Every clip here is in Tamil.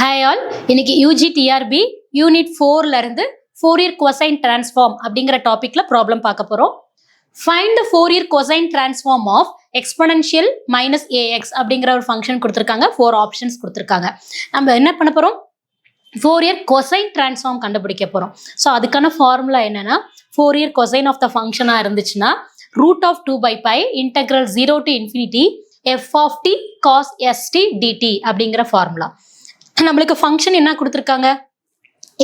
ஹாய் ஆல், இன்னைக்கு UGTRB யூனிட் 4ல இருந்து ஃபோரியர் கொசைன் டிரான்ஸ்ஃபார்ம் அப்படிங்கிற டாபிக்ல ப்ராப்ளம் பார்க்க போறோம். Find the Fourier cosine transform of exponential minus a x அப்படிங்கிற ஒரு ஃபங்க்ஷன் கொடுத்துருக்காங்க. 4 ஆப்ஷன்ஸ் கொடுத்துருக்காங்க. நம்ம என்ன பண்ண போறோம்? ஃபோரியர் கொசைன் டிரான்ஸ்ஃபார்ம் கண்டுபிடிக்க போறோம். ஸோ அதுக்கான ஃபார்முலா என்னன்னா, ஃபோரியர் கொசைன் ஆஃப் த ஃபங்க்ஷனா இருந்துச்சுன்னா root of 2/π integral 0 to infinity f of t cos st dt அப்படிங்கிற ஃபார்முலா. நம்மளுக்கு ஃபங்க்ஷன் என்ன கொடுத்துருக்காங்க?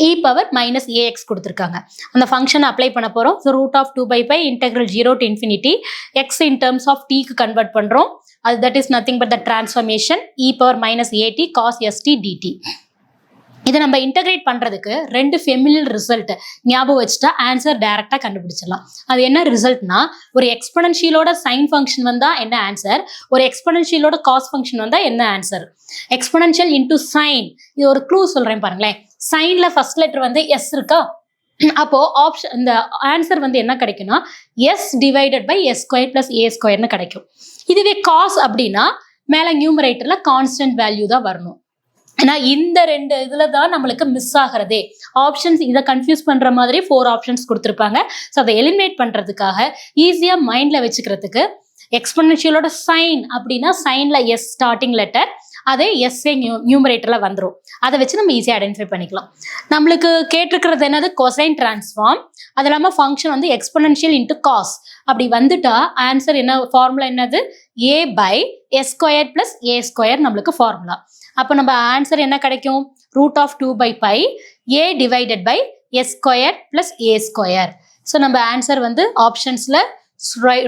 e பவர் மைனஸ் ஏஎக்ஸ் கொடுத்துருக்காங்க. அந்த ஃபங்க்ஷன் அப்ளை பண்ண போகிறோம். So root of 2/π integral 0 to infinity x in terms of டீக்கு கன்வெர்ட் பண்ணுறோம். அது that is nothing but the transformation e power minus AT cos ST DT. இதை நம்ம இன்டகிரேட் பண்ணுறதுக்கு 2 ஃபெமிலியர் ரிசல்ட் ஞாபகம் வச்சுட்டா ஆன்சர் டைரெக்டாக கண்டுபிடிச்சிடலாம். அது என்ன ரிசல்ட்னா, ஒரு எக்ஸ்பொனன்ஷியலோட சைன் ஃபங்க்ஷன் வந்தால் என்ன ஆன்சர், ஒரு எக்ஸ்பொனன்ஷியலோட காஸ் ஃபங்க்ஷன் வந்தால் என்ன ஆன்சர். எக்ஸ்பொனன்ஷியல் இன்டூ சைன், இது ஒரு க்ளூ சொல்கிறேன் பாருங்களேன். சைனில் ஃபர்ஸ்ட் லெட்டர் வந்து எஸ் இருக்கா, அப்போ ஆப்ஷன் இந்த ஆன்சர் வந்து என்ன கிடைக்கும்னா S divided by S square plus A ஸ்கொயர்னு கிடைக்கும். இதுவே காஸ் அப்படின்னா மேலே நியூமரேட்டரில் கான்ஸ்டன்ட் வேல்யூ தான் வரணும். ஏன்னா இந்த 2 இதுல தான் நம்மளுக்கு மிஸ் ஆகிறதே. ஆப்ஷன்ஸ் இதை கன்ஃபியூஸ் பண்ற மாதிரி 4 ஆப்ஷன்ஸ் கொடுத்துருப்பாங்க. ஸோ அதை எலிமினேட் பண்றதுக்காக ஈஸியா மைண்ட்ல வச்சுக்கிறதுக்கு எக்ஸ்பொனன்ஷியலோட சைன் அப்படின்னா சைன்ல எஸ் ஸ்டார்டிங் லெட்டர், அதே எஸ்ஏ நியூமரேட்டர்ல வந்துடும். அதை வச்சு நம்ம ஈஸியாக ஐடென்டிஃபை பண்ணிக்கலாம். நம்மளுக்கு கேட்டிருக்கிறது என்னது, கொசைன் டிரான்ஸ்ஃபார்ம். அது இல்லாமல் ஃபங்க்ஷன் வந்து எக்ஸ்பொனன்ஷியல் இன்ட்டு காஸ். அப்படி வந்துட்டா ஆன்சர் என்ன, ஃபார்முலா என்னது, A by S square plus A square நம்மளுக்கு ஃபார்முலா. அப்போ நம்ம ஆன்சர் என்ன கிடைக்கும், root of 2/π A divided by S square plus A square. So நம்ம ஆன்சர் வந்து ஆப்ஷன்ஸ்ல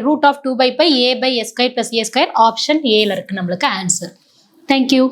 root of 2/π A by S square plus A square option ஏல இருக்கு நம்மளுக்கு ஆன்சர். தேங்க்யூ.